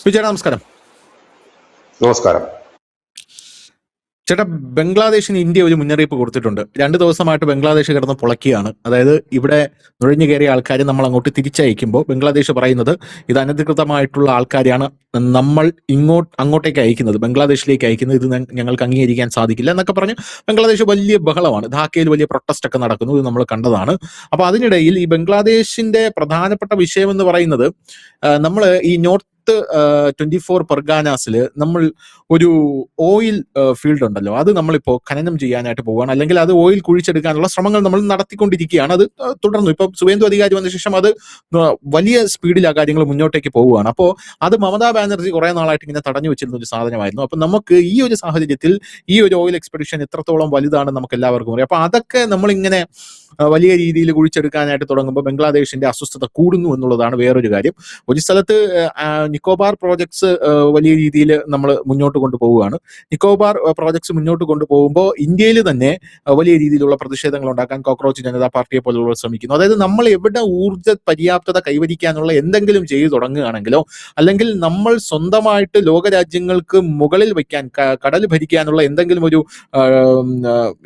ചേട്ടാ നമസ്കാരം. നമസ്കാരം. ചേട്ടാ, ബംഗ്ലാദേശിന് ഇന്ത്യ ഒരു മുന്നറിയിപ്പ് കൊടുത്തിട്ടുണ്ട്. 2 ദിവസമായിട്ട് ബംഗ്ലാദേശ് കിടന്ന് പൊളക്കുകയാണ്. അതായത് ഇവിടെ നുഴഞ്ഞു കയറിയ ആൾക്കാരെ നമ്മൾ അങ്ങോട്ട് തിരിച്ചയക്കുമ്പോൾ ബംഗ്ലാദേശ് പറയുന്നത് ഇത് അനധികൃതമായിട്ടുള്ള ആൾക്കാരെയാണ് നമ്മൾ അങ്ങോട്ടേക്ക് അയക്കുന്നത്, ബംഗ്ലാദേശിലേക്ക് അയക്കുന്നത്, ഇത് ഞങ്ങൾക്ക് അംഗീകരിക്കാൻ സാധിക്കില്ല എന്നൊക്കെ പറഞ്ഞ് ബംഗ്ലാദേശ് വലിയ ബഹളമാണ്. ധാക്കയിൽ വലിയ പ്രൊട്ടസ്റ്റ് ഒക്കെ നടക്കുന്നു, ഇത് നമ്മൾ കണ്ടതാണ്. അപ്പൊ അതിനിടയിൽ ഈ ബംഗ്ലാദേശിന്റെ പ്രധാനപ്പെട്ട വിഷയം എന്ന് പറയുന്നത്, നമ്മൾ ഈ നോർത്ത് 24 പർഗാനാസിൽ നമ്മൾ ഒരു ഓയിൽ ഫീൽഡ് ഉണ്ടല്ലോ, അത് നമ്മളിപ്പോൾ ഖനനം ചെയ്യാനായിട്ട് പോവുകയാണ്, അല്ലെങ്കിൽ അത് ഓയിൽ കുഴിച്ചെടുക്കാനുള്ള ശ്രമങ്ങൾ നമ്മൾ നടത്തിക്കൊണ്ടിരിക്കുകയാണ്. അത് തുടർന്നു. ഇപ്പം സുവേന്ദു അധികാരി വന്ന ശേഷം അത് വലിയ സ്പീഡിൽ ആ കാര്യങ്ങൾ മുന്നോട്ടേക്ക് പോവുകയാണ്. അപ്പോൾ അത് മമതാ ബാനർജി കുറെ നാളായിട്ട് ഇങ്ങനെ തടഞ്ഞു വെച്ചിരുന്ന ഒരു സാധനമായിരുന്നു. അപ്പൊ നമുക്ക് ഈ ഒരു സാഹചര്യത്തിൽ ഈ ഒരു ഓയിൽ എക്സ്പെഡിഷൻ എത്രത്തോളം വലുതാണെന്ന് നമുക്ക് എല്ലാവർക്കും അറിയാം. അപ്പൊ അതൊക്കെ നമ്മളിങ്ങനെ വലിയ രീതിയിൽ കുഴിച്ചെടുക്കാനായിട്ട് തുടങ്ങുമ്പോൾ ബംഗ്ലാദേശിന്റെ അസ്വസ്ഥത കൂടുന്നു എന്നുള്ളതാണ് വേറൊരു കാര്യം. ഒരു സ്ഥലത്ത് നിക്കോബാർ പ്രോജക്ട്സ് വലിയ രീതിയിൽ നമ്മൾ മുന്നോട്ട് കൊണ്ടുപോവുകയാണ്. നിക്കോബാർ പ്രോജക്ട്സ് മുന്നോട്ട് കൊണ്ടുപോകുമ്പോൾ ഇന്ത്യയിൽ തന്നെ വലിയ രീതിയിലുള്ള പ്രതിഷേധങ്ങൾ ഉണ്ടാക്കാൻ കോക്രോച്ച് ജനതാ പാർട്ടിയെ പോലുള്ളവർ ശ്രമിക്കുന്നു. അതായത് നമ്മൾ എവിടെ ഊർജ്ജ പര്യാപ്തത കൈവരിക്കാനുള്ള എന്തെങ്കിലും ചെയ്തു തുടങ്ങുകയാണെങ്കിലോ, അല്ലെങ്കിൽ നമ്മൾ സ്വന്തമായിട്ട് ലോകരാജ്യങ്ങൾക്ക് മുകളിൽ വയ്ക്കാൻ കടൽ ഭരിക്കാനുള്ള എന്തെങ്കിലും ഒരു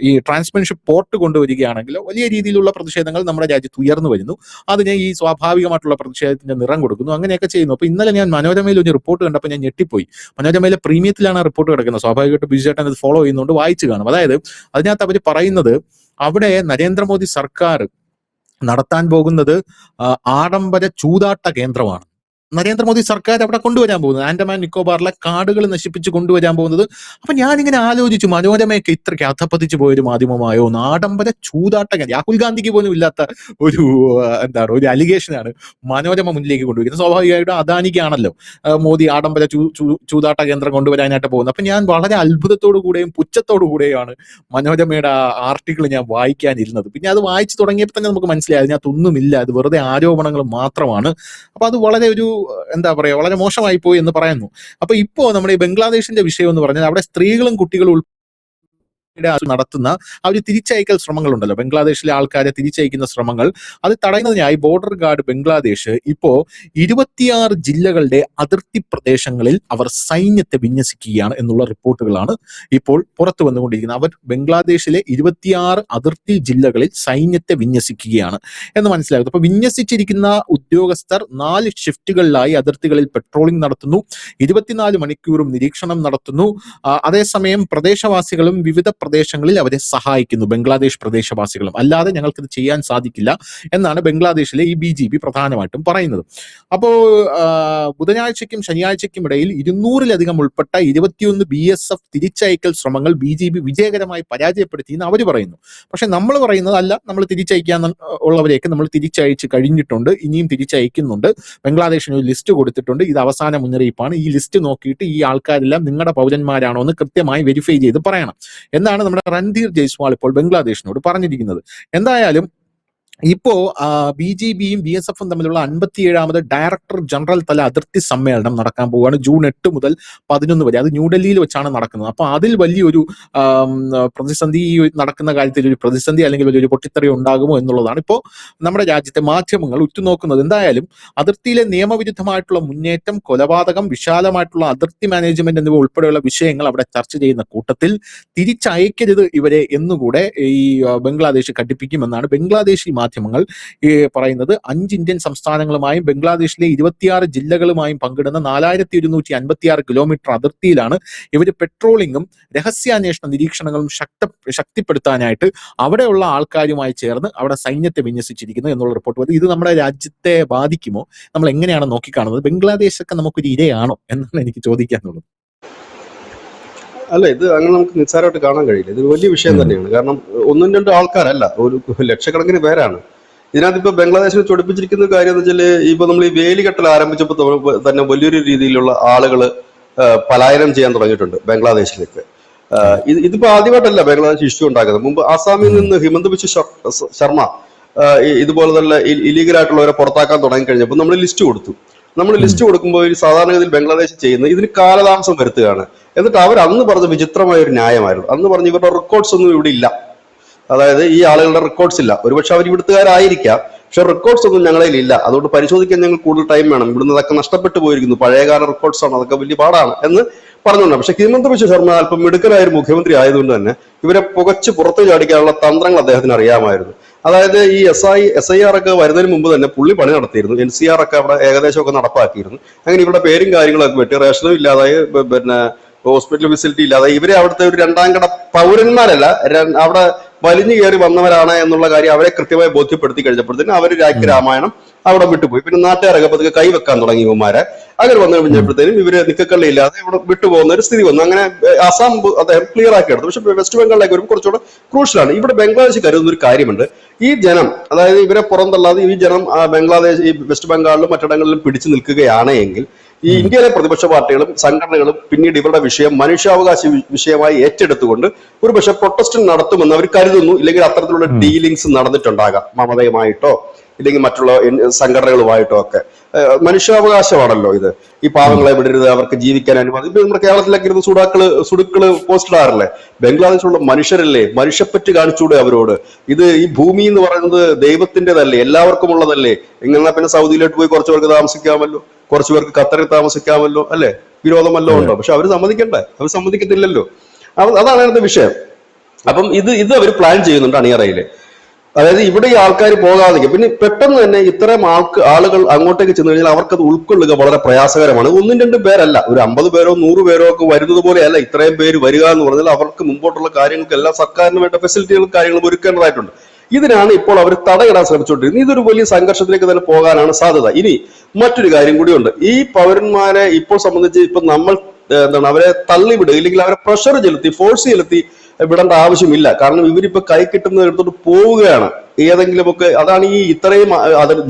ഈ ട്രാൻസ്മിൻഷിപ്പ് പോർട്ട് കൊണ്ടുവരികയാണെങ്കിലോ വലിയ രീതിയിലുള്ള പ്രതിഷേധങ്ങൾ നമ്മുടെ രാജ്യത്ത് ഉയർന്നു വരുന്നു. അതിനെ ഈ സ്വാഭാവികമായിട്ടുള്ള പ്രതിഷേധത്തിന്റെ നിറം കൊടുക്കുന്നു. അങ്ങനെയൊക്കെ ചെയ്യുന്നു. അപ്പൊ ഇന്നലെ ഞാൻ മനോരമയിൽ ഒരു റിപ്പോർട്ട് കണ്ടപ്പോൾ ഞാൻ ഞെട്ടിപ്പോയി. മനോരമയിലെ പ്രീമിയത്തിലാണ് ആ റിപ്പോർട്ട് കിടക്കുന്നത്. സ്വാഭാവികമായിട്ട് ബിജു ചേട്ടൻ അത് ഫോളോ ചെയ്യുന്നതുകൊണ്ട് വായിച്ചു കാണും. അതായത് അതിനകത്ത് അവർ പറയുന്നത്, അവിടെ നരേന്ദ്രമോദി സർക്കാർ നടത്താൻ പോകുന്നത് ആഡംബര ചൂതാട്ട കേന്ദ്രമാണ്. നരേന്ദ്രമോദി സർക്കാർ അവിടെ കൊണ്ടുവരാൻ പോകുന്നത് ആൻഡമാൻ നിക്കോബാറിലെ കാടുകൾ നശിപ്പിച്ച് കൊണ്ടുവരാൻ പോകുന്നത്. അപ്പൊ ഞാനിങ്ങനെ ആലോചിച്ചു, മനോരമയൊക്കെ ഇത്രയ്ക്ക് അധപ്പതിച്ചു പോയൊരു മാധ്യമമായോ? ആഡംബര ചൂതാട്ട, രാഹുൽ ഗാന്ധിക്ക് പോലും ഇല്ലാത്ത ഒരു ഒരു അലിഗേഷനാണ് മനോരമ മുന്നിലേക്ക് കൊണ്ടുവരുന്നത്. സ്വാഭാവികമായിട്ടും അദാനിക്കാണല്ലോ മോദി ആഡംബര ചൂതാട്ട കേന്ദ്രം കൊണ്ടുവരാനായിട്ട് പോകുന്നത്. അപ്പൊ ഞാൻ വളരെ അത്ഭുതത്തോടു കൂടെയും പുച്ഛത്തോടു കൂടെയാണ് മനോരമയുടെ ആ ആർട്ടിക്കിൾ ഞാൻ വായിക്കാനിരുന്നത്. പിന്നെ അത് വായിച്ചു തുടങ്ങിയപ്പോൾ തന്നെ നമുക്ക് മനസ്സിലായി അതിനകത്തൊന്നുമില്ല, അത് വെറുതെ ആരോപണങ്ങൾ മാത്രമാണ്. അപ്പൊ അത് വളരെ ഒരു വളരെ മോശമായി പോയി എന്ന് പറയുന്നു. അപ്പൊ ഇപ്പോ നമ്മുടെ ഈ ബംഗ്ലാദേശിന്റെ വിഷയം എന്ന് പറഞ്ഞാൽ അവിടെ സ്ത്രീകളും കുട്ടികളും നടത്തുന്ന ആ ഒരു തിരിച്ചയക്കൽ ശ്രമങ്ങൾ ഉണ്ടല്ലോ, ബംഗ്ലാദേശിലെ ആൾക്കാരെ തിരിച്ചയക്കുന്ന ശ്രമങ്ങൾ, അത് തടയുന്നതിനായി ബോർഡർ ഗാർഡ് ബംഗ്ലാദേശ് ഇപ്പോ 26 ജില്ലകളുടെ അതിർത്തി പ്രദേശങ്ങളിൽ അവർ സൈന്യത്തെ വിന്യസിക്കുകയാണ് എന്നുള്ള റിപ്പോർട്ടുകളാണ് ഇപ്പോൾ പുറത്തു വന്നുകൊണ്ടിരിക്കുന്നത്. അവർ ബംഗ്ലാദേശിലെ 26 അതിർത്തി ജില്ലകളിൽ സൈന്യത്തെ വിന്യസിക്കുകയാണ് എന്ന് മനസ്സിലാകുന്നു. അപ്പൊ വിന്യസിച്ചിരിക്കുന്ന ഉദ്യോഗസ്ഥർ 4 ഷിഫ്റ്റുകളിലായി അതിർത്തികളിൽ പെട്രോളിംഗ് നടത്തുന്നു, 24 മണിക്കൂറും നിരീക്ഷണം നടത്തുന്നു. അതേസമയം പ്രദേശവാസികളും വിവിധ പ്രദേശങ്ങളിൽ അവരെ സഹായിക്കുന്നു, ബംഗ്ലാദേശ് പ്രദേശവാസികളും. അല്ലാതെ ഞങ്ങൾക്കിത് ചെയ്യാൻ സാധിക്കില്ല എന്നാണ് ബംഗ്ലാദേശിലെ ഈ BGP പ്രധാനമായിട്ടും പറയുന്നത്. അപ്പോ ബുധനാഴ്ചയ്ക്കും ശനിയാഴ്ചയ്ക്കും ഇടയിൽ 200-ലധികം ഉൾപ്പെട്ട 21 BSF തിരിച്ചയക്കൽ ശ്രമങ്ങൾ BGP വിജയകരമായി പരാജയപ്പെടുത്തി എന്ന് അവർ പറയുന്നു. പക്ഷെ നമ്മൾ പറയുന്നത് അല്ല, നമ്മൾ തിരിച്ചയക്കാൻ ഉള്ളവരെയൊക്കെ നമ്മൾ തിരിച്ചയച്ച് കഴിഞ്ഞിട്ടുണ്ട്, ഇനിയും തിരിച്ചയക്കുന്നുണ്ട്. ബംഗ്ലാദേശിന് ഒരു ലിസ്റ്റ് കൊടുത്തിട്ടുണ്ട്, ഇത് അവസാന മുന്നറിയിപ്പാണ്. ഈ ലിസ്റ്റ് നോക്കിയിട്ട് ഈ ആൾക്കാരെല്ലാം നിങ്ങളുടെ പൗരന്മാരാണോ എന്ന് കൃത്യമായി വെരിഫൈ ചെയ്ത് പറയണം എന്നാണ് നമ്മുടെ രൺധീർ ജയ്സ്വാൾ ഇപ്പോൾ ബംഗ്ലാദേശിനോട് പറഞ്ഞിരിക്കുന്നത്. എന്തായാലും ഇപ്പോ BGPയും BSFും തമ്മിലുള്ള 57ാമത് ഡയറക്ടർ ജനറൽ തല അതിർത്തി സമ്മേളനം നടക്കാൻ പോവുകയാണ്. ജൂൺ 8 മുതൽ 11 വരെ. അത് ന്യൂഡൽഹിയിൽ വെച്ചാണ് നടക്കുന്നത്. അപ്പൊ അതിൽ വലിയൊരു പ്രതിസന്ധി, നടക്കുന്ന കാര്യത്തിൽ ഒരു പ്രതിസന്ധി അല്ലെങ്കിൽ വലിയൊരു പൊട്ടിത്തെറി ഉണ്ടാകുമോ എന്നുള്ളതാണ് ഇപ്പോൾ നമ്മുടെ രാജ്യത്തെ മാധ്യമങ്ങൾ ഉറ്റുനോക്കുന്നത്. എന്തായാലും അതിർത്തിയിലെ നിയമവിരുദ്ധമായിട്ടുള്ള മുന്നേറ്റം, കൊലപാതകം, വിശാലമായിട്ടുള്ള അതിർത്തി മാനേജ്മെന്റ് എന്നിവ ഉൾപ്പെടെയുള്ള വിഷയങ്ങൾ അവിടെ ചർച്ച ചെയ്യുന്ന കൂട്ടത്തിൽ തിരിച്ചയക്കരുത് ഇവരെ എന്നുകൂടെ ഈ ബംഗ്ലാദേശ് ഘടിപ്പിക്കുമെന്നാണ് ബംഗ്ലാദേശി മാധ്യമങ്ങൾ പറയുന്നത്. 5 ഇന്ത്യൻ സംസ്ഥാനങ്ങളുമായും ബംഗ്ലാദേശിലെ 26 ജില്ലകളുമായും പങ്കിടുന്ന 4156 കിലോമീറ്റർ അതിർത്തിയിലാണ് ഇവർ പെട്രോളിങ്ങും രഹസ്യാന്വേഷണ നിരീക്ഷണങ്ങളും ശക്തിപ്പെടുത്താനായിട്ട് അവിടെയുള്ള ആൾക്കാരുമായി ചേർന്ന് അവിടെ സൈന്യത്തെ വിന്യസിച്ചിരിക്കുന്നു എന്നുള്ള റിപ്പോർട്ട് വന്നു. ഇത് നമ്മുടെ രാജ്യത്തെ ബാധിക്കുമോ? നമ്മൾ എങ്ങനെയാണ് നോക്കിക്കാണുന്നത്? ബംഗ്ലാദേശൊക്കെ നമുക്കൊരു ഇരയാണോ എന്നാണ് എനിക്ക് ചോദിക്കാനുള്ളത്. അല്ല, ഇത് അങ്ങനെ നമുക്ക് നിസ്സാരമായിട്ട് കാണാൻ കഴിയില്ല. ഇത് വലിയ വിഷയം തന്നെയാണ്. കാരണം 1-2 ആൾക്കാരല്ല, ഒരു ലക്ഷക്കണക്കിന് പേരാണ് ഇതിനകത്ത്. ഇപ്പൊ ബംഗ്ലാദേശിനെ ചൊടിപ്പിച്ചിരിക്കുന്ന കാര്യം എന്ന് വെച്ചാൽ, ഇപ്പൊ നമ്മൾ ഈ വേലികെട്ടൽ ആരംഭിച്ചപ്പോൾ തന്നെ വലിയൊരു രീതിയിലുള്ള ആളുകൾ പലായനം ചെയ്യാൻ തുടങ്ങിയിട്ടുണ്ട് ബംഗ്ലാദേശിലേക്ക്. ഇതിപ്പോ ആദ്യമായിട്ടല്ല ബംഗ്ലാദേശ് ഇഷ്യൂ ഉണ്ടാക്കുന്നത്. മുമ്പ് ആസാമിൽ നിന്ന് ഹിമന്ത് ബിശ്വ ശർമ്മ ഇതുപോലെ തന്നെ ഇല്ലീഗലായിട്ടുള്ളവരെ പുറത്താക്കാൻ തുടങ്ങി കഴിഞ്ഞപ്പോൾ നമ്മൾ ലിസ്റ്റ് കൊടുത്തു. നമ്മൾ ലിസ്റ്റ് കൊടുക്കുമ്പോൾ സാധാരണഗതിയിൽ ബംഗ്ലാദേശ് ചെയ്യുന്നത് ഇതിന് കാലതാമസം വരുത്തുകയാണ്. എന്നിട്ട് അവർ അന്ന് പറഞ്ഞ വിചിത്രമായ ഒരു ന്യായമായിരുന്നു. അന്ന് പറഞ്ഞ് ഇവരുടെ റെക്കോർഡ്സ് ഒന്നും ഇവിടെ ഇല്ല, അതായത് ഈ ആളുകളുടെ റെക്കോർഡ്സ് ഇല്ല. ഒരുപക്ഷെ അവർ ഇവിടുത്തുകാരായിരിക്കാം, പക്ഷെ റെക്കോർഡ്സ് ഒന്നും ഞങ്ങളിൽ ഇല്ല, അതുകൊണ്ട് പരിശോധിക്കാൻ ഞങ്ങൾ കൂടുതൽ ടൈം വേണം, ഇവിടുന്ന് അതൊക്കെ നഷ്ടപ്പെട്ടു പോയിരിക്കുന്നു, പഴയകാല റെക്കോർഡ്സ് ആണ്, അതൊക്കെ വലിയ പാടാണ് എന്ന് പറഞ്ഞുകൊണ്ട്. പക്ഷെ ഹിമന്ത ബിശ്വ ശർമ്മ അല്പം മിടുക്കനായ ഒരു മുഖ്യമന്ത്രി ആയതുകൊണ്ട് തന്നെ ഇവരെ പുകച്ച് പുറത്തു ചാടിക്കാനുള്ള തന്ത്രങ്ങൾ അദ്ദേഹത്തിന് അറിയാമായിരുന്നു. അതായത് ഈ SIR ഒക്കെ വരുന്നതിന് മുമ്പ് തന്നെ പുള്ളി പണി നടത്തിയിരുന്നു, NCR ഒക്കെ അവിടെ ഏകദേശം ഒക്കെ നടപ്പാക്കിയിരുന്നു. അങ്ങനെ ഇവിടെ പേരും കാര്യങ്ങളൊക്കെ വെട്ടി, റേഷനും ഇല്ലാതായി, പിന്നെ ഹോസ്പിറ്റൽ ഫെസിലിറ്റി ഇല്ലാതെ ഇവരെ അവിടുത്തെ ഒരു രണ്ടാം കട പൗരന്മാരല്ല, അവിടെ വലിഞ്ഞു കയറി വന്നവരാണ് എന്നുള്ള കാര്യം അവരെ കൃത്യമായി ബോധ്യപ്പെടുത്തി കഴിഞ്ഞപ്പോഴത്തേനും അവർ രാമായണം അവിടെ വിട്ടുപോയി. പിന്നെ നാട്ടുകാരൊക്കെ പതുക്കെ കൈവെക്കാൻ തുടങ്ങി ഇവന്മാരെ. അങ്ങനെ വന്നു കഴിഞ്ഞപ്പോഴത്തേനും ഇവര് നിക്കക്കള്ളി ഇല്ലാതെ ഇവിടെ വിട്ടുപോകുന്ന ഒരു സ്ഥിതി വന്നു. അങ്ങനെ ആസാം അദ്ദേഹം ക്ലിയർ ആക്കി എടുത്തു. പക്ഷെ വെസ്റ്റ് ബംഗാളിലേക്ക് വരുമ്പോൾ കുറച്ചുകൂടെ ക്രൂഷ്യലാണ്. ഇവിടെ ബംഗ്ലാദേശ് കരുതുന്ന ഒരു കാര്യമുണ്ട്, ഈ ജനം, അതായത് ഇവരെ പുറന്തള്ളാതെ ഈ ജനം ബംഗ്ലാദേശ് ഈ വെസ്റ്റ് ബംഗാളിലും മറ്റിടങ്ങളിലും പിടിച്ചു നിൽക്കുകയാണ് എങ്കിൽ ഈ ഇന്ത്യയിലെ പ്രതിപക്ഷ പാർട്ടികളും സംഘടനകളും പിന്നീട് ഇവരുടെ വിഷയം മനുഷ്യാവകാശ വിഷയമായി ഏറ്റെടുത്തുകൊണ്ട് ഒരു പക്ഷെ പ്രൊട്ടസ്റ്റ് നടത്തുമെന്ന് അവർ കരുതുന്നു. ഇല്ലെങ്കിൽ അത്തരത്തിലുള്ള ഡീലിങ്സ് നടന്നിട്ടുണ്ടാകാം, മമതയുമായിട്ടോ ഇല്ലെങ്കിൽ മറ്റുള്ള സംഘടനകളുമായിട്ടോ ഒക്കെ. മനുഷ്യാവകാശമാണല്ലോ ഇത്, ഈ പാവങ്ങളെ വിടരുത്, അവർക്ക് ജീവിക്കാൻ അനുവാദം. ഇപ്പൊ നമ്മുടെ കേരളത്തിലേക്ക് ഇരുന്ന് സുടുക്കള് പോസ്റ്റ് ഇടാറില്ലേ? ബംഗ്ലാദേശിലുള്ള മനുഷ്യരല്ലേ, മനുഷ്യപ്പറ്റ് കാണിച്ചൂടെ അവരോട്? ഇത് ഈ ഭൂമി എന്ന് പറയുന്നത് ദൈവത്തിൻ്റെതല്ലേ, എല്ലാവർക്കും ഉള്ളതല്ലേ? ഇങ്ങനെ പിന്നെ സൗദിയിലോട്ട് പോയി കുറച്ചു പേർക്ക് താമസിക്കാമല്ലോ, കുറച്ചു പേർക്ക് ഖത്തറിൽ താമസിക്കാമല്ലോ, അല്ലെ? വിരോധമല്ലോ ഉണ്ടോ? പക്ഷെ അവർ സമ്മതിക്കണ്ടേ? അവർ സമ്മതിക്കത്തില്ലല്ലോ. അതാണ് അതിന്റെ വിഷയം. അപ്പം ഇത് അവർ പ്ലാൻ ചെയ്യുന്നുണ്ട് അണിയറയില്. അതായത് ഇവിടെ ഈ ആൾക്കാർ പോകാതെ പിന്നെ പെട്ടെന്ന് തന്നെ ഇത്തരം ആളുകൾ അങ്ങോട്ടേക്ക് ചെന്ന് കഴിഞ്ഞാൽ അവർക്കത് ഉൾക്കൊള്ളുക വളരെ പ്രയാസകരമാണ്. 1-2 പേരല്ല, ഒരു 50 പേരോ 100 പേരോ ഒക്കെ വരുന്നത് പോലെയല്ല ഇത്രയും പേര് വരിക എന്ന് പറഞ്ഞാൽ അവർക്ക് മുമ്പോട്ടുള്ള കാര്യങ്ങൾക്കെല്ലാം സർക്കാരിന് വേണ്ട ഫെസിലിറ്റികളും കാര്യങ്ങളും ഒരുക്കേണ്ടതായിട്ടുണ്ട്. ഇതിനാണ് ഇപ്പോൾ അവർ തടയിടാൻ ശ്രമിച്ചുകൊണ്ടിരുന്നത്. ഇതൊരു വലിയ സംഘർഷത്തിലേക്ക് തന്നെ പോകാനാണ് സാധ്യത. ഇനി മറ്റൊരു കാര്യം കൂടിയുണ്ട്. ഈ പൗരന്മാരെ ഇപ്പോൾ സംബന്ധിച്ച് ഇപ്പൊ നമ്മൾ അവരെ തള്ളിവിടുക ഇല്ലെങ്കിൽ അവരെ പ്രഷർ ചെലുത്തി ഫോഴ്സ് ചെലുത്തി വിടേണ്ട ആവശ്യമില്ല. കാരണം ഇവരിപ്പോ കൈ കിട്ടുന്ന എടുത്തോട്ട് പോവുകയാണ് ഏതെങ്കിലുമൊക്കെ. അതാണ് ഈ ഇത്രയും അതിർത്തി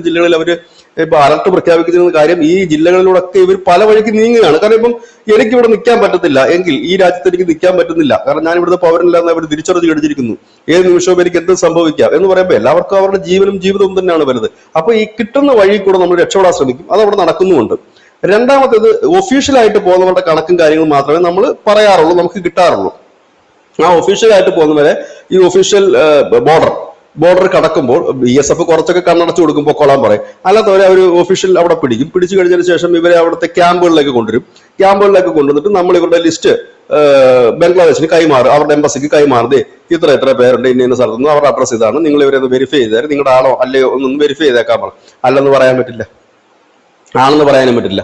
ജില്ലകളിൽ അവര് ഇപ്പൊ അലർട്ട് പ്രഖ്യാപിക്കുന്ന കാര്യം. ഈ ജില്ലകളിലൂടെയൊക്കെ ഇവർ പല വഴിക്ക് നീങ്ങുകയാണ്. കാരണം ഇപ്പം എനിക്ക് ഇവിടെ നിൽക്കാൻ പറ്റത്തില്ല എങ്കിൽ ഈ രാജ്യത്ത് എനിക്ക് നിൽക്കാൻ പറ്റുന്നില്ല, കാരണം ഞാൻ ഇവിടുത്തെ പൗരനില്ലാന്ന് അവർ തിരിച്ചറിഞ്ഞ് കഴിച്ചിരിക്കുന്നു, ഏത് നിമിഷവും എനിക്ക് എന്ത് സംഭവിക്കാം എന്ന് പറയുമ്പോൾ എല്ലാവർക്കും അവരുടെ ജീവനും ജീവിതവും തന്നെയാണ് വലുത്. അപ്പൊ ഈ കിട്ടുന്ന വഴി കൂടെ നമ്മൾ രക്ഷപ്പെടാൻ ശ്രമിക്കും, അതവിടെ നടക്കുന്നുമുണ്ട്. രണ്ടാമത്തേത്, ഒഫീഷ്യലായിട്ട് പോകുന്നവരുടെ കണക്കും കാര്യങ്ങളും മാത്രമേ നമ്മൾ പറയാറുള്ളൂ, നമുക്ക് കിട്ടാറുള്ളൂ. ആ ഒഫീഷ്യലായിട്ട് പോകുന്നവരെ ഈ ഒഫീഷ്യൽ ബോർഡർ കടക്കുമ്പോൾ BSF കുറച്ചൊക്കെ കണ്ണടച്ചു കൊടുക്കുമ്പോൾ കൊള്ളാൻ പറയും. അല്ലാത്തവരെ അവർ ഒഫീഷ്യൽ അവിടെ പിടിച്ചു കഴിഞ്ഞതിന് ശേഷം ഇവരെ അവിടുത്തെ ക്യാമ്പുകളിലേക്ക് കൊണ്ടുവരും. ക്യാമ്പുകളിലേക്ക് കൊണ്ടുവന്നിട്ട് നമ്മൾ ഇവരുടെ ലിസ്റ്റ് ബംഗ്ലാദേശിന് കൈമാറും, അവരുടെ എംബസിക്ക് കൈമാറുന്നേ ഇത്ര പേരുണ്ട് ഇന്ന സ്ഥലത്ത് നിന്ന്, അവരുടെ അഡ്രസ് ഇതാണ്, നിങ്ങൾ ഇവരെ ഒന്ന് വെരിഫൈ ചെയ്താൽ നിങ്ങളുടെ ആണോ അല്ലയോ ഒന്നും വെരിഫൈ ചെയ്തേക്കാൻ പറഞ്ഞു. അല്ലെന്ന് പറയാൻ പറ്റില്ല, ആണെന്ന് പറയാനും പറ്റില്ല.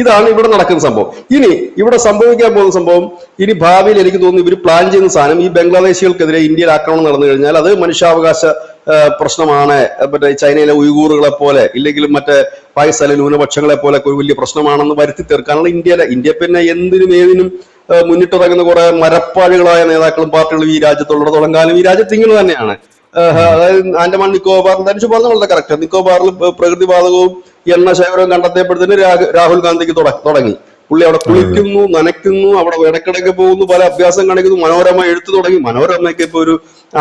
ഇതാണ് ഇവിടെ നടക്കുന്ന സംഭവം. ഇനി ഇവിടെ സംഭവിക്കാൻ പോകുന്ന സംഭവം, ഇനി ഭാവിയിൽ എനിക്ക് തോന്നുന്നു ഇവർ പ്ലാൻ ചെയ്യുന്ന സാധനം, ഈ ബംഗ്ലാദേശികൾക്കെതിരെ ഇന്ത്യയിൽ ആക്രമണം നടന്നു കഴിഞ്ഞാൽ അത് മനുഷ്യാവകാശ പ്രശ്നമാണ്, മറ്റേ ചൈനയിലെ ഉയ്ഗൂറുകളെ പോലെ ഇല്ലെങ്കിലും മറ്റേ പാകിസ്ഥാനിലെ ന്യൂനപക്ഷങ്ങളെ പോലെ ഒരു വലിയ പ്രശ്നമാണെന്ന് വരുത്തി തീർക്കാനുള്ള ഇന്ത്യ പിന്നെ എന്തിനും ഏതിനും മുന്നിട്ടിറങ്ങുന്ന കുറെ മരപ്പാഴികളായ നേതാക്കളും പാർട്ടികളും ഈ രാജ്യത്തുള്ളിടത്തോളം കാലം ഈ രാജ്യത്ത് ഇങ്ങനെ തന്നെയാണ്. അതായത് ആൻഡമാൻ നിക്കോബാർ ധരിച്ചു പറഞ്ഞ വളരെ കറക്റ്റ്. നിക്കോബാറിൽ പ്രകൃതിവാതകവും എണ്ണശേഖരവും കണ്ടെത്തിയപ്പോഴത്തേന് രാഹുൽ ഗാന്ധിക്ക് തുടങ്ങി. പുള്ളി അവിടെ കുളിക്കുന്നു, നനയ്ക്കുന്നു, അവിടെ ഇടക്കിടയ്ക്ക് പോകുന്നു, പല അഭ്യാസം കാണിക്കുന്നു, മനോരമ എഴുത്തു തുടങ്ങി. മനോരമയ്ക്ക് ഇപ്പൊ ഒരു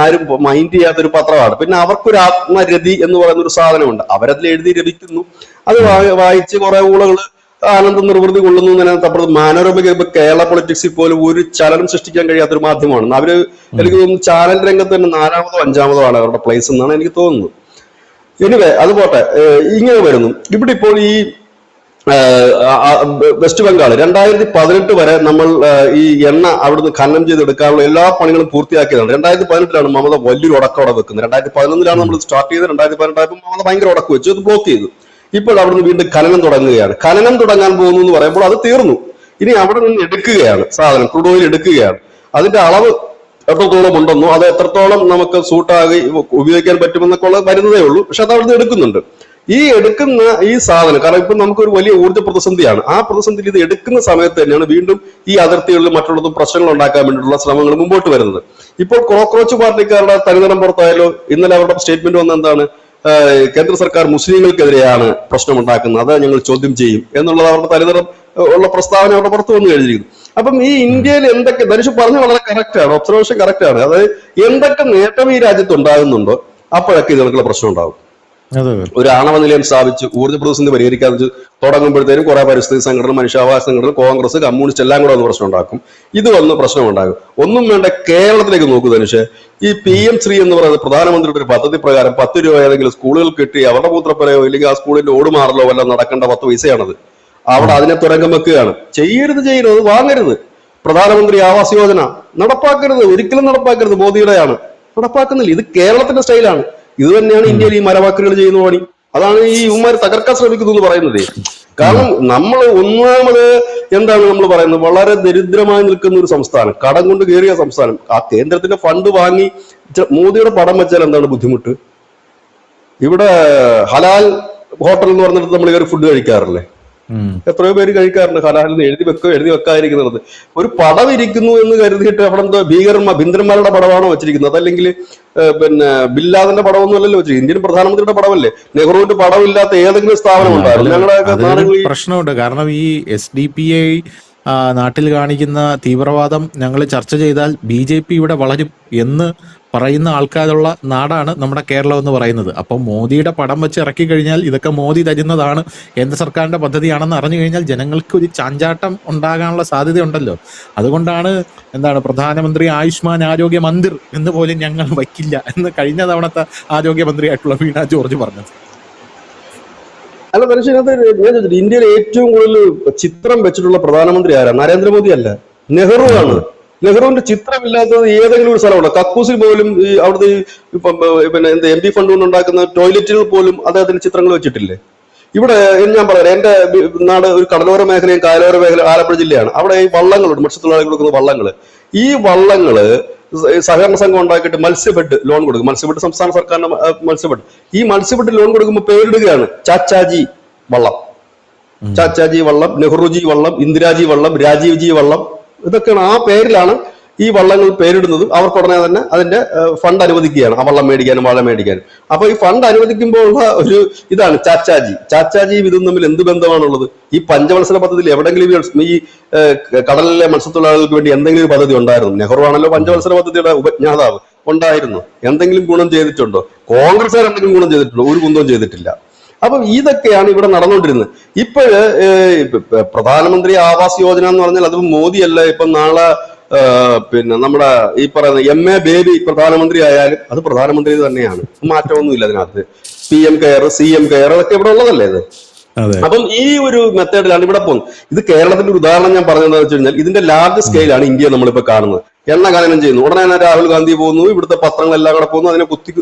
ആരും മൈൻഡ് ചെയ്യാത്തൊരു പത്രമാണ്. പിന്നെ അവർക്കൊരു ആത്മരതി എന്ന് പറയുന്ന ഒരു സാധനമുണ്ട്, അവരതിൽ എഴുതി രചിക്കുന്നു, അത് വായിച്ച് കുറെ ഊളകള് ആനന്ദം നിർവൃതി കൊള്ളുന്നു എന്നതിനകത്തപ്പുറത്ത് മനോരമയ്ക്ക് ഇപ്പൊ കേരള പൊളിറ്റിക്സിൽ പോലും ഒരു ചലനം സൃഷ്ടിക്കാൻ കഴിയാത്തൊരു മാധ്യമമാണ്. അവര് എനിക്ക് തോന്നുന്നു ചാനൽ രംഗത്ത് തന്നെ 4-മോ 5-മോ ആണ് അവരുടെ പ്ലേസ് എന്നാണ് എനിക്ക് തോന്നുന്നത്. എനിവേ അത് പോട്ടെ. ഇങ്ങനെ വരുന്നു ഇവിടെ ഇപ്പോൾ ഈ വെസ്റ്റ് ബംഗാൾ 2018 വരെ നമ്മൾ ഈ എണ്ണ അവിടുന്ന് ഖനനം ചെയ്തെടുക്കാനുള്ള എല്ലാ പണികളും പൂർത്തിയാക്കിയതാണ്. 2018 മമത വലിയൊരു ഉടക്കം അവിടെ വെക്കുന്നത്. 2011 നമ്മൾ സ്റ്റാർട്ട് ചെയ്ത് 2018 മമത ഭയങ്കര ഉടക്കം വെച്ചു, അത് ബ്ലോക്ക് ചെയ്തു. ഇപ്പോൾ അവിടുന്ന് വീണ്ടും ഖനനം തുടങ്ങുകയാണ്. ഖനനം തുടങ്ങാൻ പോകുന്നു എന്ന് പറയുമ്പോൾ അത് തീർന്നു. ഇനി അവിടെ നിന്ന് എടുക്കുകയാണ് സാധനം, ക്രൂഡ് ഓയിൽ എടുക്കുകയാണ്. അതിന്റെ അളവ് എത്രത്തോളം ഉണ്ടെന്നോ അത് എത്രത്തോളം നമുക്ക് സൂട്ടാകി ഉപയോഗിക്കാൻ പറ്റുമെന്നൊക്കെ ഉള്ളത് വരുന്നതേ ഉള്ളൂ. പക്ഷെ അത് അവിടുന്ന് എടുക്കുന്നുണ്ട്. ഈ എടുക്കുന്ന ഈ സാധനം, കാരണം ഇപ്പൊ നമുക്കൊരു വലിയ ഊർജ്ജ പ്രതിസന്ധിയാണ്. ആ പ്രതിസന്ധിയിൽ ഇത് എടുക്കുന്ന സമയത്ത് തന്നെയാണ് വീണ്ടും ഈ അതിർത്തികളിലും മറ്റുള്ളതും പ്രശ്നങ്ങൾ ഉണ്ടാക്കാൻ വേണ്ടിയിട്ടുള്ള ശ്രമങ്ങൾ മുമ്പോട്ട് വരുന്നത്. ഇപ്പോൾ കോക്രോച്ച് പാർട്ടിക്കാരുടെ തനിനിറം പുറത്തായാലോ. ഇന്നലെ അവരുടെ സ്റ്റേറ്റ്മെന്റ് വന്ന എന്താണ്, കേന്ദ്ര സർക്കാർ മുസ്ലിങ്ങൾക്കെതിരെയാണ് പ്രശ്നമുണ്ടാക്കുന്നത്, അത് ഞങ്ങൾ ചോദ്യം ചെയ്യും എന്നുള്ളത് അവരുടെ തനിനിറം ഉള്ള പ്രസ്താവന അവിടെ പുറത്തു വന്നു കഴിഞ്ഞിരിക്കുന്നു. അപ്പം ഈ ഇന്ത്യയിൽ എന്തൊക്കെ ധനുഷ് പറഞ്ഞ വളരെ കറക്റ്റാണ്, ഒബ്സർവേഷൻ കറക്റ്റാണ്. അതായത് എന്തൊക്കെ നേട്ടം ഈ രാജ്യത്ത് ഉണ്ടാകുന്നുണ്ടോ അപ്പോഴൊക്കെ ഇതുകൾക്കുള്ള പ്രശ്നം ഉണ്ടാകും. അതെ ഒരു ആണവ നിലയം സ്ഥാപിച്ച് ഊർജ്ജ പ്രതിസന്ധി പരിഹരിക്കാന്ന് വെച്ച് തുടങ്ങുമ്പോഴത്തേനും കുറെ പരിസ്ഥിതി സംഘടന, മനുഷ്യാവകാശ സംഘടന, കോൺഗ്രസ്, കമ്മ്യൂണിസ്റ്റ് എല്ലാം കൂടെ ഒന്ന് പ്രശ്നം ഉണ്ടാക്കും. ഇത് വന്ന് പ്രശ്നം ഉണ്ടാകും. ഒന്നും വേണ്ട, കേരളത്തിലേക്ക് നോക്കൂ ധനുഷ്. ഈ PM ശ്രീ എന്ന് പറയുന്നത് പ്രധാനമന്ത്രിയുടെ ഒരു പദ്ധതി പ്രകാരം 10 രൂപ ഏതെങ്കിലും സ്കൂളുകൾ കിട്ടി അവരുടെ മൂത്രപ്പുരയോ ഇല്ലെങ്കിൽ ആ സ്കൂളിന്റെ ഓടുമാറലോ വല്ല നടക്കേണ്ട 10 പൈസയാണത്. അവിടെ അതിനെ തുരങ്കം വെക്കുകയാണ്. ചെയ്യരുത്, വാങ്ങരുത്. പ്രധാനമന്ത്രി ആവാസ് യോജന നടപ്പാക്കരുത്, ഒരിക്കലും നടപ്പാക്കരുത്. മോദിയുടെയാണ്, നടപ്പാക്കുന്നില്ല. ഇത് കേരളത്തിന്റെ സ്റ്റൈലാണ്. ഇത് തന്നെയാണ് ഇന്ത്യയിൽ ഈ മരവാക്കുകൾ ചെയ്യുന്ന പണി. അതാണ് ഈ ഇവന്മാർ തകർക്കാൻ ശ്രമിക്കുന്നു എന്ന് പറയുന്നത്. കാരണം നമ്മൾ ഒന്നാമത് എന്താണ് നമ്മൾ പറയുന്നത്, വളരെ ദരിദ്രമായി നിൽക്കുന്ന ഒരു സംസ്ഥാനം, കടം കൊണ്ട് കയറിയ സംസ്ഥാനം. ആ കേന്ദ്രത്തിന്റെ ഫണ്ട് വാങ്ങി മോദിയുടെ പടം വെച്ചാൽ എന്താണ് ബുദ്ധിമുട്ട്? ഇവിടെ ഹലാൽ ഹോട്ടൽ എന്ന് പറഞ്ഞിട്ട് നമ്മൾ കയറി ഫുഡ് കഴിക്കാറില്ലേ? എത്രയോ പേര് കഴിക്കാറുണ്ട്. ഹലാലിന് എഴുതി വെക്കാതിരിക്കുന്നത്. ഒരു പടം ഇരിക്കുന്നു എന്ന് കരുതിയിട്ട് അവിടെ എന്തോ ഭിന്ദ്രന്മാരുടെ പടമാണോ വെച്ചിരിക്കുന്നത്? അതല്ലെങ്കിൽ പിന്നെ ബില്ലാദിന്റെ പടമൊന്നും അല്ലല്ലോ വെച്ചിരിക്കുന്നത്. ഇന്ത്യൻ പ്രധാനമന്ത്രിയുടെ പടമല്ലേ? നെഹ്റുവിന്റെ പടമില്ലാത്ത ഏതെങ്കിലും സ്ഥാപനം ഉണ്ടായിരുന്നു? ഞങ്ങളുടെ പ്രശ്നമുണ്ട്. കാരണം ഈ SDPI നാട്ടിൽ കാണിക്കുന്ന തീവ്രവാദം ഞങ്ങൾ ചർച്ച ചെയ്താൽ BJP ഇവിടെ വളരും എന്ന് പറയുന്ന ആൾക്കാരുള്ള നാടാണ് നമ്മുടെ കേരളം എന്ന് പറയുന്നത്. അപ്പം മോദിയുടെ പടം വെച്ച് ഇറക്കി കഴിഞ്ഞാൽ ഇതൊക്കെ മോദി തരുന്നതാണ്, കേന്ദ്ര സർക്കാരിന്റെ പദ്ധതിയാണെന്ന് അറിഞ്ഞു കഴിഞ്ഞാൽ ജനങ്ങൾക്ക് ഒരു ചാഞ്ചാട്ടം ഉണ്ടാകാനുള്ള സാധ്യതയുണ്ടല്ലോ. അതുകൊണ്ടാണ് പ്രധാനമന്ത്രി ആയുഷ്മാൻ ആരോഗ്യ മന്ദിർ എന്ന് പോലും ഞങ്ങൾ വയ്ക്കില്ല എന്ന് കഴിഞ്ഞ തവണത്തെ ആരോഗ്യമന്ത്രിയായിട്ടുള്ള വീണ ജോർജ് പറഞ്ഞത്. അല്ല മനുഷ്യനകത്ത് ഞാൻ ചോദിച്ചിട്ട്, ഇന്ത്യയിൽ ഏറ്റവും കൂടുതൽ ചിത്രം വെച്ചിട്ടുള്ള പ്രധാനമന്ത്രി ആരാ? നരേന്ദ്രമോദി അല്ല, നെഹ്റു ആണ്. നെഹ്റുവിന്റെ ചിത്രമില്ലാത്തത് ഏതെങ്കിലും ഒരു സ്ഥലമുണ്ട്? കക്കൂസിൽ പോലും ഈ അവിടുത്തെ പിന്നെ MP ഫണ്ട് കൊണ്ട് ഉണ്ടാക്കുന്ന ടോയ്ലറ്റുകൾ പോലും അദ്ദേഹത്തിന്റെ ചിത്രങ്ങൾ വെച്ചിട്ടില്ലേ? ഇവിടെ ഞാൻ പറയാം, എന്റെ നാട് ഒരു കടലോര മേഖലയും കായലോര മേഖല ആലപ്പുഴ ജില്ലയാണ്. അവിടെ ഈ വള്ളങ്ങളുണ്ട്, മത്സ്യത്തൊഴിലാളികൾ കൊടുക്കുന്ന വള്ളങ്ങള്. ഈ വള്ളങ്ങള് സഹകരണ സംഘം ഉണ്ടാക്കിയിട്ട് മത്സ്യഫെഡ് ലോൺ കൊടുക്കും. മത്സ്യഫെഡ് സംസ്ഥാന സർക്കാരിന്റെ മത്സ്യഫെഡ്. ഈ മത്സ്യഫെഡ് ലോൺ കൊടുക്കുമ്പോൾ പേരിടുകയാണ് ചാച്ചാജി വള്ളം, ചാച്ചാജി വള്ളം, നെഹ്റുജി വള്ളം, ഇന്ദിരാജി വള്ളം, രാജീവ് ജി വള്ളം. ഇതൊക്കെയാണ്, ആ പേരിലാണ് ഈ വള്ളങ്ങൾ പേരിടുന്നത്. അവർക്ക് ഉടനെ തന്നെ അതിന്റെ ഫണ്ട് അനുവദിക്കുകയാണ്, ആ വള്ളം മേടിക്കാനും വള്ളം മേടിക്കാനും. അപ്പൊ ഈ ഫണ്ട് അനുവദിക്കുമ്പോൾ ഉള്ള ഒരു ഇതാണ് ചാച്ചാജിയും ഇതും തമ്മിൽ എന്ത് ബന്ധമാണുള്ളത്? ഈ പഞ്ചവത്സര പദ്ധതിയിൽ എവിടെങ്കിലും ഈ കടലിലെ മത്സ്യത്തൊഴിലാളികൾക്ക് വേണ്ടി എന്തെങ്കിലും ഒരു പദ്ധതി ഉണ്ടായിരുന്നു? നെഹ്റു ആണല്ലോ പഞ്ചവത്സര പദ്ധതിയുടെ ഉപജ്ഞാതാവ്. ഉണ്ടായിരുന്നു. എന്തെങ്കിലും ഗുണം ചെയ്തിട്ടുണ്ടോ? കോൺഗ്രസ്സുകാർ എന്തെങ്കിലും ഗുണം ചെയ്തിട്ടുണ്ടോ? ഒരു കുന്തവും ചെയ്തിട്ടില്ല. അപ്പൊ ഇതൊക്കെയാണ് ഇവിടെ നടന്നുകൊണ്ടിരുന്നത്. ഇപ്പോഴ് പ്രധാനമന്ത്രി ആവാസ് യോജന എന്ന് പറഞ്ഞാൽ അത് മോദിയല്ല. ഇപ്പൊ നാളെ പിന്നെ നമ്മുടെ ഈ പറയുന്ന MA ബേബി പ്രധാനമന്ത്രി ആയാലും അത് പ്രധാനമന്ത്രി തന്നെയാണ്. മാറ്റമൊന്നുമില്ല അതിനകത്ത്. PM കെയർ, CM കെയർ അതൊക്കെ ഇവിടെ ഉള്ളതല്ലേ ഇത്? അപ്പം ഈ ഒരു മെത്തേഡിലാണ് ഇവിടെ പോകുന്നത്. ഇത് കേരളത്തിന്റെ ഒരു ഉദാഹരണം ഞാൻ പറഞ്ഞതെന്ന് വെച്ച് കഴിഞ്ഞാൽ, ഇതിന്റെ ലാർജ് സ്കെയിലാണ് ഇന്ത്യ നമ്മളിപ്പോ കാണുന്നത്. എണ്ണ ഖനനം ചെയ്യുന്നു, ഉടനെ തന്നെ രാഹുൽ ഗാന്ധി പോകുന്നു, ഇവിടുത്തെ പത്രങ്ങളെല്ലാം കൂടെ പോകുന്നു, അതിനെ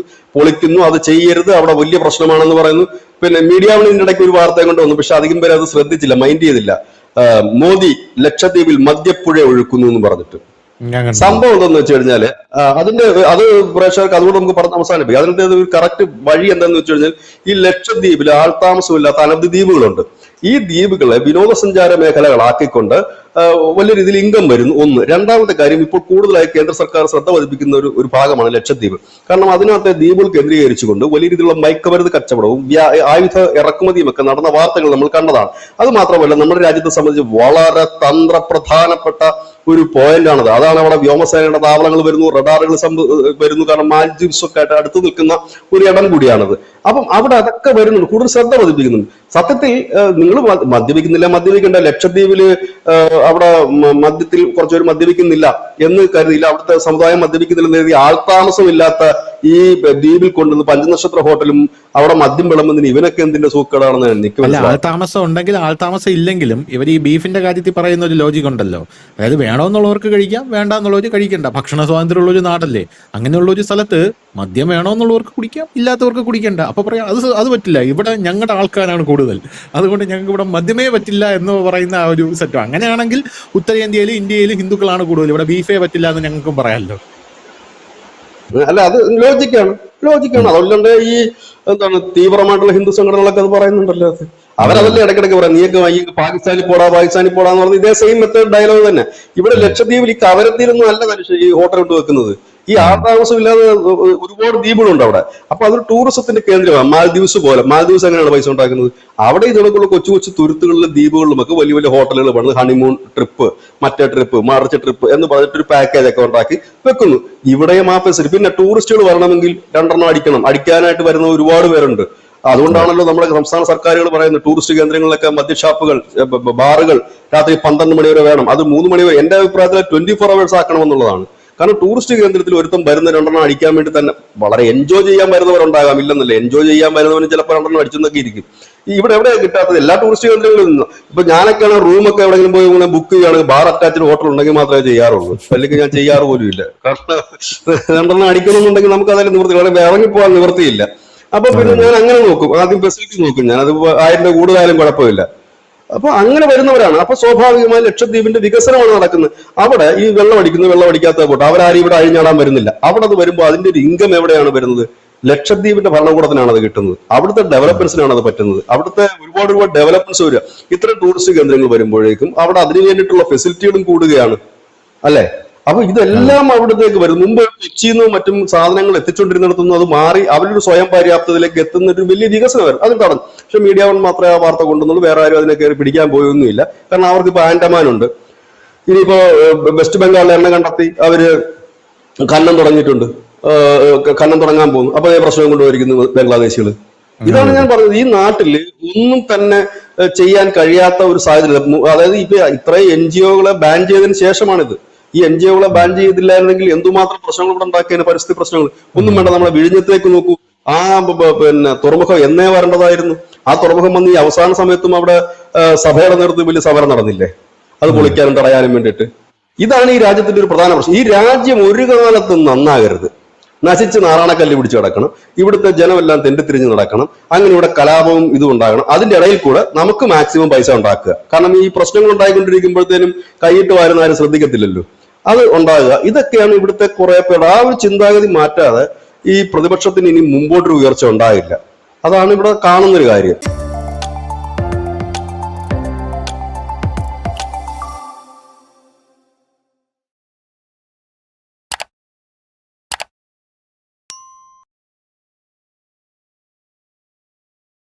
പൊളിക്കുന്നു. അത് ചെയ്യരുത്, അവിടെ വലിയ പ്രശ്നമാണെന്ന് പറയുന്നു. പിന്നെ മീഡിയ ഇതിന്റെ ഇടയ്ക്ക് ഒരു വാർത്ത കൊണ്ട് വന്നു, പക്ഷെ അധികം പേര് അത് ശ്രദ്ധിച്ചില്ല, മൈൻഡ് ചെയ്തില്ല. മോദി ലക്ഷദ്വീപിൽ മദ്യപ്പുഴ ഒഴുക്കുന്നു എന്ന് പറഞ്ഞിട്ട്. സംഭവം എന്താന്ന് വെച്ച് കഴിഞ്ഞാല് അത് പ്രേക്ഷകർക്ക് അതുകൊണ്ട് നമുക്ക് പറഞ്ഞ് അവസാനിപ്പിക്കാം. അതിന്റെ ഒരു കറക്റ്റ് വഴി എന്താന്ന് വെച്ച് കഴിഞ്ഞാൽ, ഈ ലക്ഷദ്വീപിൽ ആൾതാമസമില്ലാത്ത അനവധി ദ്വീപുകളുണ്ട്. ഈ ദ്വീപുകളെ വിനോദസഞ്ചാര മേഖലകളാക്കിക്കൊണ്ട് വലിയ രീതിയിൽ ഇൻകം വരുന്നു. ഒന്ന്. രണ്ടാമത്തെ കാര്യം, ഇപ്പോൾ കൂടുതലായി കേന്ദ്ര സർക്കാർ ശ്രദ്ധ പതിപ്പിക്കുന്ന ഒരു ഭാഗമാണ് ലക്ഷദ്വീപ്. കാരണം അതിനകത്തെ ദ്വീപുകൾ കേന്ദ്രീകരിച്ചുകൊണ്ട് വലിയ രീതിയിലുള്ള മയക്കുമരുന്ന് കച്ചവടവും ആയുധ ഇറക്കുമതിയും ഒക്കെ നടന്ന വാർത്തകൾ നമ്മൾ കണ്ടതാണ്. അത് മാത്രമല്ല, നമ്മുടെ രാജ്യത്തെ സംബന്ധിച്ച് വളരെ തന്ത്രപ്രധാനപ്പെട്ട ഒരു പോയിന്റാണത്. അതാണ് അവിടെ വ്യോമസേനയുടെ താവളങ്ങൾ വരുന്നു, റഡാറുകൾ വരുന്നു. കാരണം മാൽദ്വീപ്സ് ഒക്കെ ആയിട്ട് അടുത്ത് നിൽക്കുന്ന ഒരു ഇടം കൂടിയാണത്. അപ്പം അവിടെ അതൊക്കെ വരുന്നുണ്ട്, കൂടുതൽ ശ്രദ്ധ പതിപ്പിക്കുന്നുണ്ട്. സത്യത്തിൽ നിങ്ങൾ മദ്യപിക്കേണ്ട. ലക്ഷദ്വീപില് അവിടെ മദ്യത്തിൽ കുറച്ചുപേർ മദ്യപിക്കുന്നില്ല എന്ന് കരുതിയില്ല, അവിടുത്തെ സമുദായം മദ്യപിക്കുന്നില്ലെന്ന് കരുതി ആൾതാമസമില്ലാത്ത ഈ ദ്വീപിൽ കൊണ്ടുവന്ന് പഞ്ചനക്ഷത്ര ഹോട്ടലും അവിടെ മദ്യം വിളമ്പുന്നതിന് ഇവനൊക്കെ എന്തിന്റെ സൂക്കേടാണെന്ന് എനിക്ക് മനസ്സിലായി. ആൾതാമസം ഉണ്ടെങ്കിൽ ആൾതാമസം ഇല്ലെങ്കിലും ഇവർ ഈ ബീഫിന്റെ കാര്യത്തിൽ പറയുന്ന ഒരു ലോജിക് ഉണ്ടല്ലോ. അതായത് വേണമെന്നുള്ളവർക്ക് കഴിക്കാം, വേണ്ട എന്നുള്ളവർ കഴിക്കണ്ട. ഭക്ഷണ സ്വാതന്ത്ര്യമുള്ള ഒരു നാടല്ലേ. അങ്ങനെയുള്ള ഒരു സ്ഥലത്ത് മദ്യം വേണമെന്നുള്ളവർക്ക് കുടിക്കാം, ഇല്ലാത്തവർക്ക് കുടിക്കണ്ട. അപ്പൊ പറയാം അത് പറ്റില്ല, ഇവിടെ ഞങ്ങളുടെ ആൾക്കാരാണ് കൂടുതൽ, അതുകൊണ്ട് ഞങ്ങൾക്ക് ഇവിടെ മദ്യമേ പറ്റില്ല എന്ന് പറയുന്ന ആ ഒരു സെറ്റ്. അങ്ങനെയാണെങ്കിൽ ഉത്തരേന്ത്യയിൽ ഇന്ത്യയിൽ ഹിന്ദുക്കളാണ് കൂടുതൽ, ഇവിടെ ബീഫേ പറ്റില്ല എന്ന് ഞങ്ങൾക്കും പറയാമല്ലോ. അല്ല, അത് ലോജിക്കാണ്. അതുകൊണ്ട് ഈ എന്താണ് തീവ്രമായിട്ടുള്ള ഹിന്ദു സംഘടനകളൊക്കെ അത് പറയുന്നുണ്ടല്ലോ. അവരതല്ലേ ഇടയ്ക്കിടയ്ക്ക് പറയാം, നീയൊക്കെ പാകിസ്ഥാനിൽ പോടാന്ന് പറഞ്ഞ് ഇതേ സെയിം മെത്തേഡ് ഡയലോഗ് തന്നെ. ഇവിടെ ലക്ഷദ്വീപിൽ ഈ കവരത്തിലൊന്നും അല്ല മനുഷ്യ ഈ ഹോട്ടൽ ഇട്ട് വെക്കുന്നത്. ഈ ആൾതാമസമില്ലാതെ ഒരുപാട് ദ്വീപുകളുണ്ട് അവിടെ. അപ്പൊ അതൊരു ടൂറിസത്തിന്റെ കേന്ദ്രമാണ്. മാൽദ്വീപ്സ് പോലെ. മാൽദ്വീപ്സ് എങ്ങനെയാണ് പൈസ ഉണ്ടാക്കുന്നത്? അവിടെ ഇതിനൊക്കെയുള്ള കൊച്ചു കൊച്ചു തുരുത്തുകളിലും ദ്വീപുകളിലും ഒക്കെ വലിയ വലിയ ഹോട്ടലുകൾ പണിത് ഹണിമൂൺ ട്രിപ്പ്, മറ്റേ ട്രിപ്പ്, മറിച്ച ട്രിപ്പ് എന്ന് പറഞ്ഞിട്ടൊരു പാക്കേജ് ഒക്കെ ഉണ്ടാക്കി വെക്കുന്നു. ഇവിടെയും ആ ഫെസിലിറ്റി. പിന്നെ ടൂറിസ്റ്റുകൾ വരണമെങ്കിൽ 2 അടിക്കാനായിട്ട് വരുന്ന ഒരുപാട് പേരുണ്ട്. അതുകൊണ്ടാണല്ലോ നമ്മുടെ സംസ്ഥാന സർക്കാരുകൾ പറയുന്നത് ടൂറിസ്റ്റ് കേന്ദ്രങ്ങളിലൊക്കെ മദ്യഷാപ്പുകൾ, ബാറുകൾ രാത്രി 12 മണി വരെ വേണം. അത് 3 മണി വരെ, എന്റെ അഭിപ്രായത്തിൽ 24 hours ആക്കണമെന്നുള്ളതാണ്. കാരണം ടൂറിസ്റ്റ് കേന്ദ്രത്തിൽ ഒരുത്തം വരുന്ന 2 അടിക്കാൻ വേണ്ടി തന്നെ വളരെ എൻജോയ് ചെയ്യാൻ വരുന്നവരുണ്ടാകാം, ഇല്ലെന്നല്ല. എൻജോയ് ചെയ്യാൻ വരുന്നവന് ചിലപ്പോൾ 2 അടിച്ചെന്നൊക്കെ ഇരിക്കും. ഇവിടെ എവിടെയാണ് കിട്ടാത്തത്? എല്ലാ ടൂറിസ്റ്റ് കേന്ദ്രങ്ങളിൽ നിന്ന്. ഇപ്പൊ ഞാനൊക്കെയാണ് റൂമൊക്കെ എവിടെയെങ്കിലും പോയി ഇങ്ങനെ ബുക്ക് ചെയ്യുകയാണെങ്കിൽ ബാർ അറ്റാച്ച്ഡ് ഹോട്ടൽ ഉണ്ടെങ്കിൽ മാത്രമേ ചെയ്യാറുള്ളൂ, അല്ലെങ്കിൽ ഞാൻ ചെയ്യാറ് പോലും ഇല്ല. കാരണം 2 അടിക്കണമെന്നുണ്ടെങ്കിൽ നമുക്ക് അതിൽ നിവൃത്തി, വളരെ ഇറങ്ങിപ്പോകാൻ നിവൃത്തിയില്ല. അപ്പൊ പിന്നെ ഞാൻ അങ്ങനെ നോക്കും, ആദ്യം ഫെസിലിറ്റി നോക്കും. ഞാൻ അത് 1000 രൂപ കൂടുതലായാലും കുഴപ്പമില്ല. അപ്പൊ അങ്ങനെ വരുന്നവരാണ്. അപ്പൊ സ്വാഭാവികമായി ലക്ഷദ്വീപിന്റെ വികസനമാണ് നടക്കുന്നത്. അവിടെ ഈ വെള്ളം അടിക്കാത്ത പോട്ടെ, അവരാരും ഇവിടെ അഴിഞ്ഞാടാൻ വരുന്നില്ല. അവിടെ അത് വരുമ്പോൾ അതിന്റെ ഒരു ഇൻകം എവിടെയാണ് വരുന്നത്? ലക്ഷദ്വീപിന്റെ ഭരണകൂടത്തിനാണ് അത് കിട്ടുന്നത്. അവിടുത്തെ ഡെവലപ്മെന്റ്സിനാണ് അത് പറ്റുന്നത്. അവിടുത്തെ ഒരുപാട് ഡെവലപ്മെന്റ്സ് വരിക. ഇത്തരം ടൂറിസ്റ്റ് കേന്ദ്രങ്ങൾ വരുമ്പോഴേക്കും അവിടെ അതിന് വേണ്ടിയിട്ടുള്ള ഫെസിലിറ്റികളും കൂടുകയാണ്, അല്ലെ? അപ്പൊ ഇതെല്ലാം അവിടത്തേക്ക് വരും. മുമ്പ് കൊച്ചിയിൽ നിന്നും മറ്റും സാധനങ്ങൾ എത്തിച്ചുകൊണ്ടിരുന്നിടത്തുനിന്ന് അത് മാറി അവരൊരു സ്വയം പര്യാപ്തതയിലേക്ക് എത്തുന്ന ഒരു വലിയ വികസനം വരും. അത് തടഞ്ഞു. പക്ഷെ മീഡിയ വൺ മാത്രമേ ആ വാർത്ത കൊണ്ടുവന്നുള്ളൂ, വേറെ ആരും അതിനെ കയറി പിടിക്കാൻ പോയൊന്നുമില്ല. കാരണം അവർക്ക് ഇപ്പൊ ആൻഡമാൻ ഉണ്ട്, ഇനിയിപ്പോ വെസ്റ്റ് ബംഗാളിൽ എണ്ണ കണ്ടെത്തി അവര് ഖനനം തുടങ്ങിയിട്ടുണ്ട്, ഖനനം തുടങ്ങാൻ പോകുന്നു. അപ്പൊ അതേ പ്രശ്നം കൊണ്ടുവരിക്കുന്നു ബംഗ്ലാദേശികൾ. ഇതാണ് ഞാൻ പറഞ്ഞത്, ഈ നാട്ടില് ഒന്നും തന്നെ ചെയ്യാൻ കഴിയാത്ത ഒരു സാഹചര്യം. അതായത് ഇപ്പൊ ഇത്രയും NGO-കളെ ബാൻ ചെയ്തതിന് ശേഷമാണിത്. ഈ NGO-കളെ ബാൻ ചെയ്തില്ലായിരുന്നെങ്കിൽ എന്തുമാത്രം പ്രശ്നങ്ങൾ ഇവിടെ ഉണ്ടാക്കിയ പരിസ്ഥിതി പ്രശ്നങ്ങൾ. ഒന്നും വേണ്ട, നമ്മളെ വിഴിഞ്ഞത്തേക്ക് നോക്കൂ. ആ പിന്നെ തുറമുഖം എന്നേ വരേണ്ടതായിരുന്നു. ആ തുറമുഖം വന്ന് ഈ അവസാന സമയത്തും അവിടെ സഭയുടെ നേതൃത്വത്തിൽ വലിയ സമരം നടന്നില്ലേ, അത് പൊളിക്കാനും തടയാനും വേണ്ടിയിട്ട്. ഇതാണ് ഈ രാജ്യത്തിന്റെ ഒരു പ്രധാന പ്രശ്നം. ഈ രാജ്യം ഒരു കാലത്തും നന്നാകരുത്, നശിച്ച് നാറാണക്കല്ല് പിടിച്ച് കിടക്കണം. ഇവിടുത്തെ ജനമെല്ലാം തെണ്ടിത്തിരിഞ്ഞ് നടക്കണം. അങ്ങനെ ഇവിടെ കലാപവും ഇതും ഉണ്ടാകണം. അതിന്റെ ഇടയിൽ കൂടെ നമുക്ക് മാക്സിമം പൈസ ഉണ്ടാക്കുക. കാരണം ഈ പ്രശ്നങ്ങൾ ഉണ്ടായിക്കൊണ്ടിരിക്കുമ്പോഴത്തേനും കൈയിട്ട് വാരുന്ന ആരും ശ്രദ്ധിക്കത്തില്ലല്ലോ, അത് ഉണ്ടാകുക. ഇതൊക്കെയാണ് ഇവിടുത്തെ കുറെ പേർ. ആ ഒരു ചിന്താഗതി മാറ്റാതെ ഈ പ്രതിപക്ഷത്തിന് ഇനി മുമ്പോട്ടൊരു ഉയർച്ച ഉണ്ടാകില്ല. അതാണ് ഇവിടെ കാണുന്നൊരു കാര്യം.